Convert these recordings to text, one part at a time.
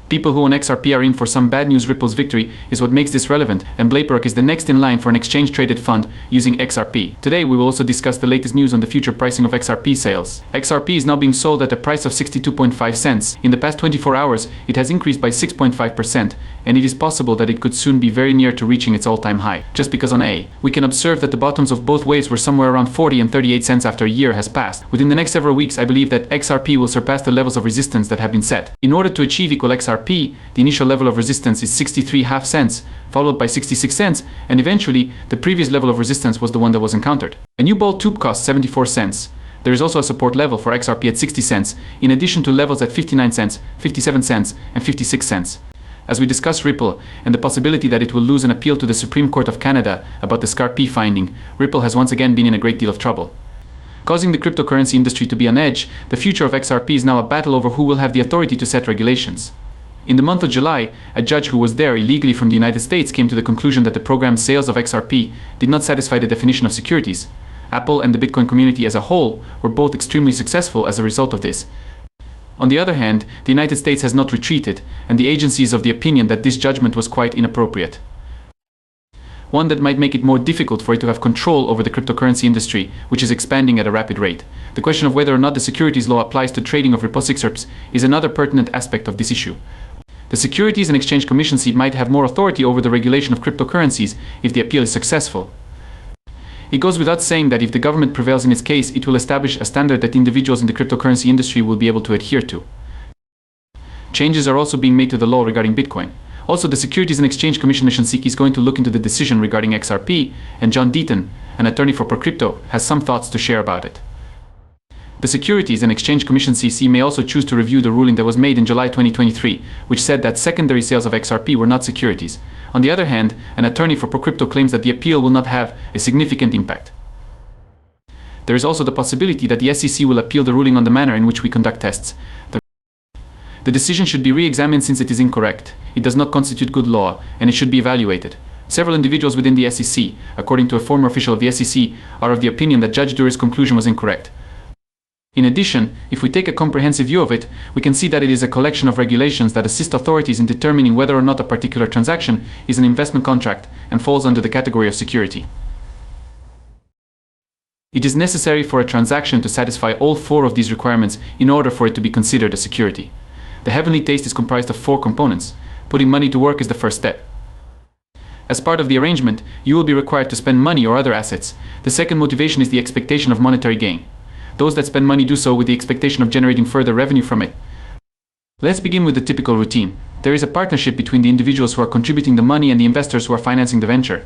People who own XRP are in for some bad news. Ripple's victory is what makes this relevant, and Blackrock is the next in line for an exchange-traded fund using XRP. Today we will also discuss the latest news on the future pricing of XRP sales. XRP is now being sold at a price of 62.5 cents. In the past 24 hours, it has increased by 6.5%, and it is possible that it could soon be very near to reaching its all-time high. Just because on A, we can observe that the bottoms of both waves were somewhere around 40 and 38 cents after a year has passed. Within the next several weeks, I believe that XRP will surpass the levels of resistance that have been set. In order to achieve equal XRP, the initial level of resistance is 63.5 cents, followed by 66 cents, and eventually the previous level of resistance was the one that was encountered. A new ball tube costs 74 cents. There is also a support level for XRP at 60 cents, in addition to levels at 59 cents, 57 cents, and 56 cents. As we discuss Ripple and the possibility that it will lose an appeal to the Supreme Court of Canada about the XRP finding, Ripple has once again been in a great deal of trouble. Causing the cryptocurrency industry to be on edge, the future of XRP is now a battle over who will have the authority to set regulations. In the month of July, a judge who was there illegally from the United States came to the conclusion that the programmed sales of XRP did not satisfy the definition of securities. Apple and the Bitcoin community as a whole were both extremely successful as a result of this. On the other hand, the United States has not retreated, and the agency is of the opinion that this judgment was quite inappropriate. One that might make it more difficult for it to have control over the cryptocurrency industry, which is expanding at a rapid rate. The question of whether or not the securities law applies to trading of Ripple XRPs is another pertinent aspect of this issue. The Securities and Exchange Commission might have more authority over the regulation of cryptocurrencies if the appeal is successful. It goes without saying that if the government prevails in its case, it will establish a standard that individuals in the cryptocurrency industry will be able to adhere to. Changes are also being made to the law regarding Bitcoin. Also, the Securities and Exchange Commission is going to look into the decision regarding XRP, and John Deaton, an attorney for ProCrypto, has some thoughts to share about it. The Securities and Exchange Commission may also choose to review the ruling that was made in July 2023, which said that secondary sales of XRP were not securities. On the other hand, an attorney for ProCrypto claims that the appeal will not have a significant impact. There is also the possibility that the SEC will appeal the ruling on the manner in which we conduct tests. The decision should be re-examined since it is incorrect. It does not constitute good law, and it should be evaluated. Several individuals within the SEC, according to a former official of the SEC, are of the opinion that Judge Dury's conclusion was incorrect. In addition, if we take a comprehensive view of it, we can see that it is a collection of regulations that assist authorities in determining whether or not a particular transaction is an investment contract and falls under the category of security. It is necessary for a transaction to satisfy all four of these requirements in order for it to be considered a security. The heavenly taste is comprised of four components. Putting money to work is the first step. As part of the arrangement, you will be required to spend money or other assets. The second motivation is the expectation of monetary gain. Those that spend money do so with the expectation of generating further revenue from it. Let's begin with the typical routine. There is a partnership between the individuals who are contributing the money and the investors who are financing the venture.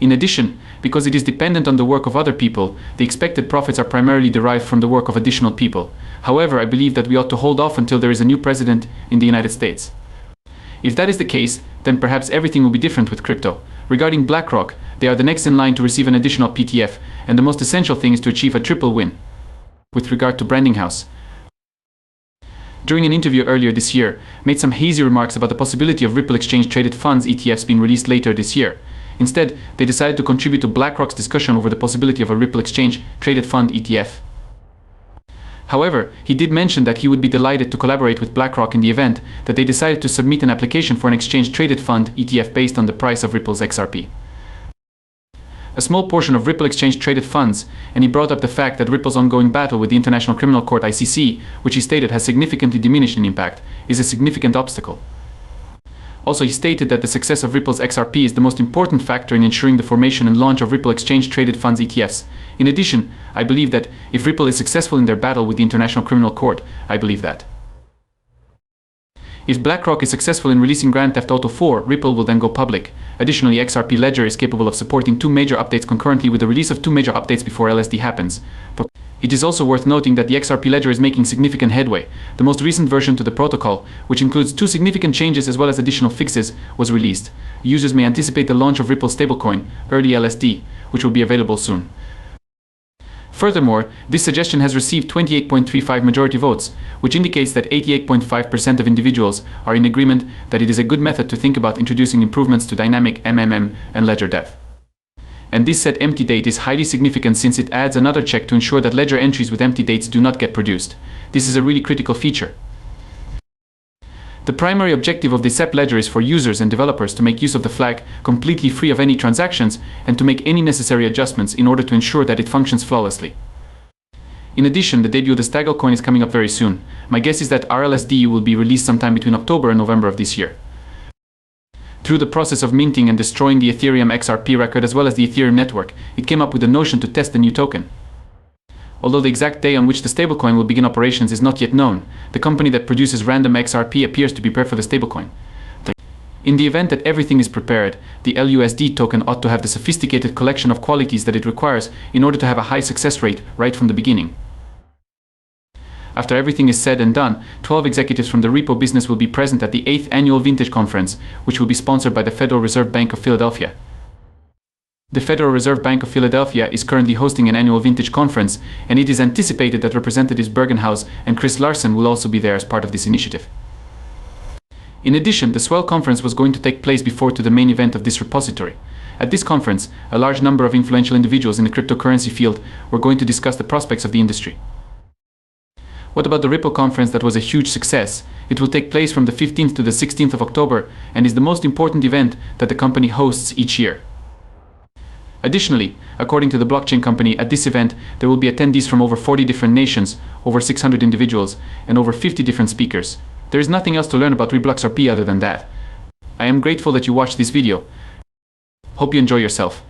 In addition, because it is dependent on the work of other people, the expected profits are primarily derived from the work of additional people. However, I believe that we ought to hold off until there is a new president in the United States. If that is the case, then perhaps everything will be different with crypto. Regarding Blackrock, they are the next in line to receive an additional PTF, and the most essential thing is to achieve a triple win. With regard to Branding House, during an interview earlier this year, made some hazy remarks about the possibility of Ripple exchange-traded funds ETFs being released later this year. Instead, they decided to contribute to Blackrock's discussion over the possibility of a Ripple exchange-traded fund ETF. However, he did mention that he would be delighted to collaborate with Blackrock in the event that they decided to submit an application for an exchange-traded fund ETF based on the price of Ripple's XRP. A small portion of Ripple exchange-traded funds, and he brought up the fact that Ripple's ongoing battle with the International Criminal Court (ICC), which he stated has significantly diminished in impact, is a significant obstacle. Also, he stated that the success of Ripple's XRP is the most important factor in ensuring the formation and launch of Ripple exchange-traded funds ETFs. In addition, I believe that if Ripple is successful in their battle with the International Criminal Court, I believe that if Blackrock is successful in releasing Grand Theft Auto 4, Ripple will then go public. Additionally, XRP Ledger is capable of supporting 2 major updates concurrently with the release of 2 major updates before LSD happens. But it is also worth noting that the XRP Ledger is making significant headway. The most recent version to the protocol, which includes 2 significant changes as well as additional fixes, was released. Users may anticipate the launch of Ripple's stablecoin, Early LSD, which will be available soon. Furthermore, this suggestion has received 28.35 majority votes, which indicates that 88.5% of individuals are in agreement that it is a good method to think about introducing improvements to dynamic MMM and ledger depth. And this set empty date is highly significant since it adds another check to ensure that ledger entries with empty dates do not get produced. This is a really critical feature. The primary objective of the SEP ledger is for users and developers to make use of the flag completely free of any transactions and to make any necessary adjustments in order to ensure that it functions flawlessly. In addition, the debut of the stablecoin is coming up very soon. My guess is that RLSD will be released sometime between October and November of this year. Through the process of minting and destroying the Ethereum XRP record as well as the Ethereum network, it came up with the notion to test the new token. Although the exact day on which the stablecoin will begin operations is not yet known, the company that produces random XRP appears to be prepared for the stablecoin. In the event that everything is prepared, the LUSD token ought to have the sophisticated collection of qualities that it requires in order to have a high success rate right from the beginning. After everything is said and done, 12 executives from the repo business will be present at the 8th Annual Vintage Conference, which will be sponsored by the Federal Reserve Bank of Philadelphia. The Federal Reserve Bank of Philadelphia is currently hosting an annual vintage conference, and it is anticipated that Representatives Bergenhaus and Chris Larsen will also be there as part of this initiative. In addition, the Swell Conference was going to take place before to the main event of this repository. At this conference, a large number of influential individuals in the cryptocurrency field were going to discuss the prospects of the industry. What about the Ripple conference that was a huge success? It will take place from the 15th to the 16th of October and is the most important event that the company hosts each year. Additionally, according to the blockchain company, at this event there will be attendees from over 40 different nations, over 600 individuals, and over 50 different speakers. There is nothing else to learn about ReBlockXRP other than that. I am grateful that you watched this video. Hope you enjoy yourself.